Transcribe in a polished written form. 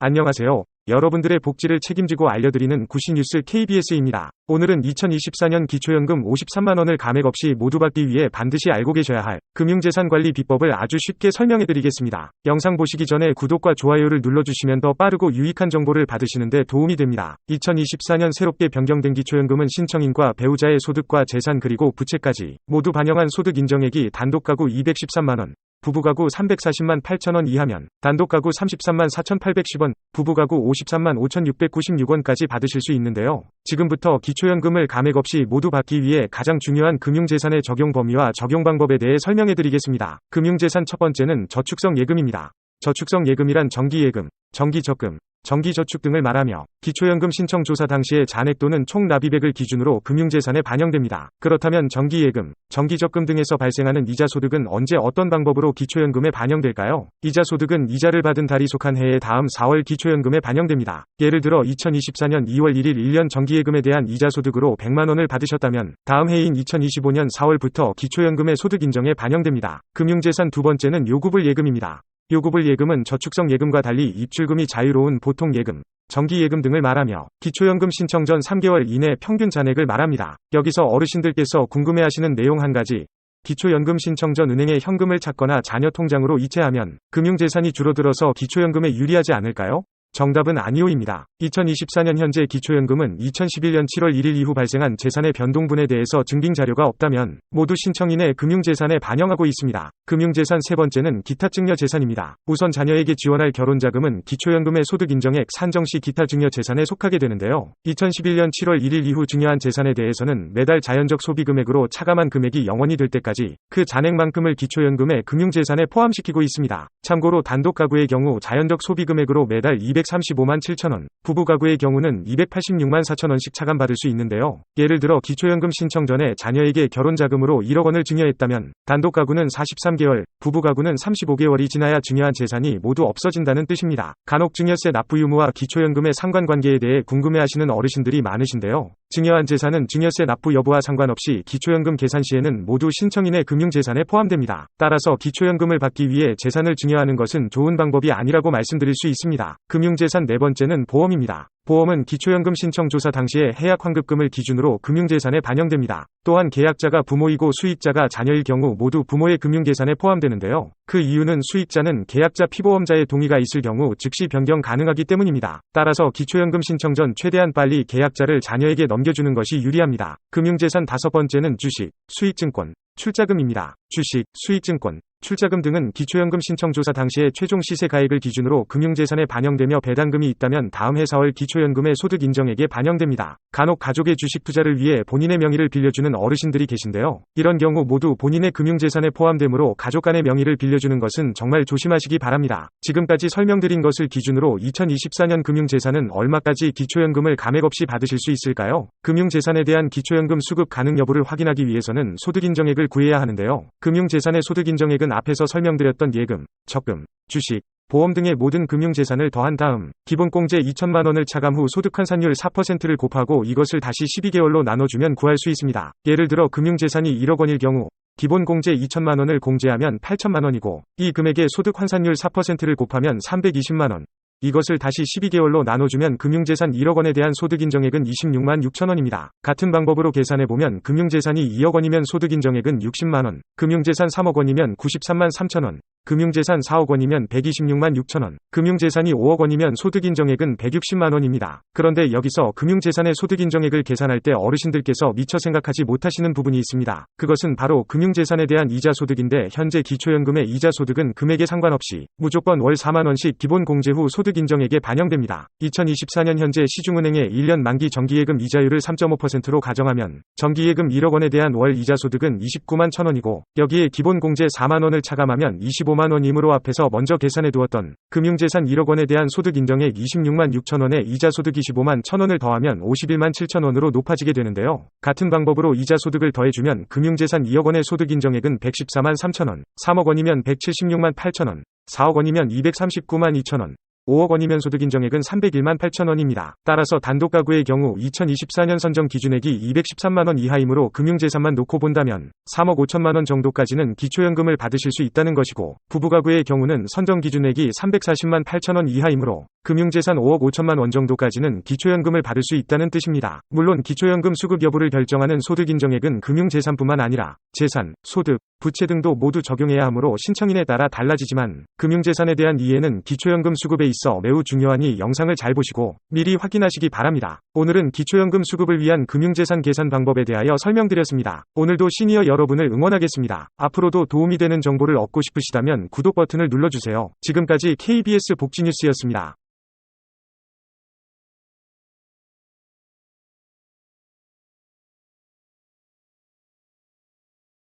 안녕하세요. 여러분들의 복지를 책임지고 알려드리는 구시뉴스 KBS입니다. 오늘은 2024년 기초연금 53만원을 감액 없이 모두 받기 위해 반드시 알고 계셔야 할 금융재산관리 비법을 아주 쉽게 설명해드리겠습니다. 영상 보시기 전에 구독과 좋아요를 눌러주시면 더 빠르고 유익한 정보를 받으시는 데 도움이 됩니다. 2024년 새롭게 변경된 기초연금은 신청인과 배우자의 소득과 재산 그리고 부채까지 모두 반영한 소득 인정액이 단독가구 213만원, 부부가구 340만 8천원 이하면 단독가구 33만 4,810원, 부부가구 53만 5,696원까지 받으실 수 있는데요. 지금부터 기초연금을 감액 없이 모두 받기 위해 가장 중요한 금융재산의 적용 범위와 적용 방법에 대해 설명해드리겠습니다. 금융재산 첫 번째는 저축성 예금입니다. 저축성 예금이란 정기예금, 정기적금, 정기저축 등을 말하며 기초연금 신청 조사 당시의 잔액 또는 총 납입액을 기준으로 금융재산에 반영됩니다. 그렇다면 정기예금, 정기적금 등에서 발생하는 이자소득은 언제 어떤 방법으로 기초연금에 반영될까요? 이자소득은 이자를 받은 달이 속한 해의 다음 4월 기초연금에 반영됩니다. 예를 들어 2024년 2월 1일 1년 정기예금에 대한 이자소득으로 100만원을 받으셨다면 다음 해인 2025년 4월부터 기초연금의 소득 인정에 반영됩니다. 금융재산 두 번째는 요구불 예금입니다. 요구불 예금은 저축성 예금과 달리 입출금이 자유로운 보통 예금, 정기예금 등을 말하며 기초연금 신청 전 3개월 이내 평균 잔액을 말합니다. 여기서 어르신들께서 궁금해하시는 내용 한 가지. 기초연금 신청 전 은행에 현금을 찾거나 자녀 통장으로 이체하면 금융재산이 줄어들어서 기초연금에 유리하지 않을까요? 정답은 아니오입니다. 2024년 현재 기초연금은 2011년 7월 1일 이후 발생한 재산의 변동분에 대해서 증빙 자료가 없다면 모두 신청인의 금융재산에 반영하고 있습니다. 금융재산 세 번째는 기타 증여 재산입니다. 우선 자녀에게 지원할 결혼자금은 기초연금의 소득 인정액 산정 시 기타 증여 재산에 속하게 되는데요. 2011년 7월 1일 이후 증여한 재산에 대해서는 매달 자연적 소비 금액으로 차감한 금액이 0원이 될 때까지 그 잔액만큼을 기초연금의 금융재산에 포함시키고 있습니다. 참고로 단독 가구의 경우 자연적 소비 금액으로 매달 235만 7천원, 부부 가구의 경우는 286만 4천원씩 차감받을 수 있는데요. 예를 들어 기초연금 신청 전에 자녀에게 결혼자금으로 1억 원을 증여했다면 단독 가구는 43개월, 부부 가구는 35개월이 지나야 증여한 재산이 모두 없어진다는 뜻입니다. 간혹 증여세 납부 유무와 기초연금의 상관관계에 대해 궁금해하시는 어르신들이 많으신데요. 증여한 재산은 증여세 납부 여부와 상관없이 기초연금 계산 시에는 모두 신청인의 금융재산에 포함됩니다. 따라서 기초연금을 받기 위해 재산을 증여하는 것은 좋은 방법이 아니라고 말씀드릴 수 있습니다. 금융재산 네 번째는 보험입니다. 보험은 기초연금 신청 조사 당시에 해약 환급금을 기준으로 금융재산에 반영됩니다. 또한 계약자가 부모이고 수익자가 자녀일 경우 모두 부모의 금융재산에 포함되는데요. 그 이유는 수익자는 계약자 피보험자의 동의가 있을 경우 즉시 변경 가능하기 때문입니다. 따라서 기초연금 신청 전 최대한 빨리 계약자를 자녀에게 넘겨주는 것이 유리합니다. 금융재산 다섯 번째는 주식, 수익증권, 출자금입니다. 주식, 수익증권, 출자금 등은 기초연금 신청 조사 당시의 최종 시세 가액을 기준으로 금융재산에 반영되며 배당금이 있다면 다음 해 4월 기초연금의 소득 인정액에 반영됩니다. 간혹 가족의 주식 투자를 위해 본인의 명의를 빌려주는 어르신들이 계신데요. 이런 경우 모두 본인의 금융재산에 포함되므로 가족 간의 명의를 빌려주는 것은 정말 조심하시기 바랍니다. 지금까지 설명드린 것을 기준으로 2024년 금융재산은 얼마까지 기초연금을 감액 없이 받으실 수 있을까요? 금융재산에 대한 기초연금 수급 가능 여부를 확인하기 위해서는 소득 인정액을 구해야 하는데요. 금융재산의 소득 인정액은 앞에서 설명드렸던 예금, 적금, 주식, 보험 등의 모든 금융재산을 더한 다음 기본공제 2천만원을 차감 후 소득 환산율 4%를 곱하고 이것을 다시 12개월로 나눠주면 구할 수 있습니다. 예를 들어 금융재산이 1억 원일 경우 기본공제 2천만원을 공제하면 8천만원이고 이 금액의 소득 환산율 4%를 곱하면 320만원, 이것을 다시 12개월로 나눠주면 금융재산 1억 원에 대한 소득 인정액은 26만 6천원입니다. 같은 방법으로 계산해보면 금융재산이 2억 원이면 소득 인정액은 60만원, 금융재산 3억 원이면 93만 3천원, 금융재산 4억 원이면 126만 6천원, 금융재산이 5억 원이면 소득 인정액은 160만 원입니다. 그런데 여기서 금융재산의 소득 인정액을 계산할 때 어르신들께서 미처 생각하지 못하시는 부분이 있습니다. 그것은 바로 금융재산에 대한 이자소득인데 현재 기초연금의 이자소득은 금액에 상관없이 무조건 월 4만 원씩 기본 공제 후 소득 인정액에 반영됩니다. 2024년 현재 시중은행의 1년 만기 정기예금 이자율을 3.5%로 가정하면 정기예금 1억 원에 대한 월 이자소득은 29만 1천원이고 여기에 기본 공제 4만 원을 차감하면 25만 원이므로 앞에서 먼저 계산해 두었던 금융재산 1억 원에 대한 소득 인정액 26만 6천원에 이자소득 25만 1천원을 더하면 51만 7천원으로 높아지게 되는데요. 같은 방법으로 이자소득을 더해주면 금융재산 2억 원의 소득 인정액은 114만 3천원, 3억 원이면 176만 8천원, 4억 원이면 239만 2천원, 5억 원이면 소득 인정액은 301만 8천 원입니다. 따라서 단독 가구의 경우 2024년 선정 기준액이 213만 원 이하이므로 금융재산만 놓고 본다면 3억 5천만 원 정도까지는 기초연금을 받으실 수 있다는 것이고, 부부 가구의 경우는 선정 기준액이 340만 8천 원 이하이므로 금융재산 5억 5천만 원 정도까지는 기초연금을 받을 수 있다는 뜻입니다. 물론 기초연금 수급 여부를 결정하는 소득 인정액은 금융재산뿐만 아니라 재산, 소득, 부채 등도 모두 적용해야 하므로 신청인에 따라 달라지지만, 금융재산에 대한 이해는 기초연금 수급에 있어 매우 중요하니 영상을 잘 보시고 미리 확인하시기 바랍니다. 오늘은 기초연금 수급을 위한 금융재산 계산 방법에 대하여 설명드렸습니다. 오늘도 시니어 여러분을 응원하겠습니다. 앞으로도 도움이 되는 정보를 얻고 싶으시다면 구독 버튼을 눌러주세요. 지금까지 KBS 복지뉴스였습니다.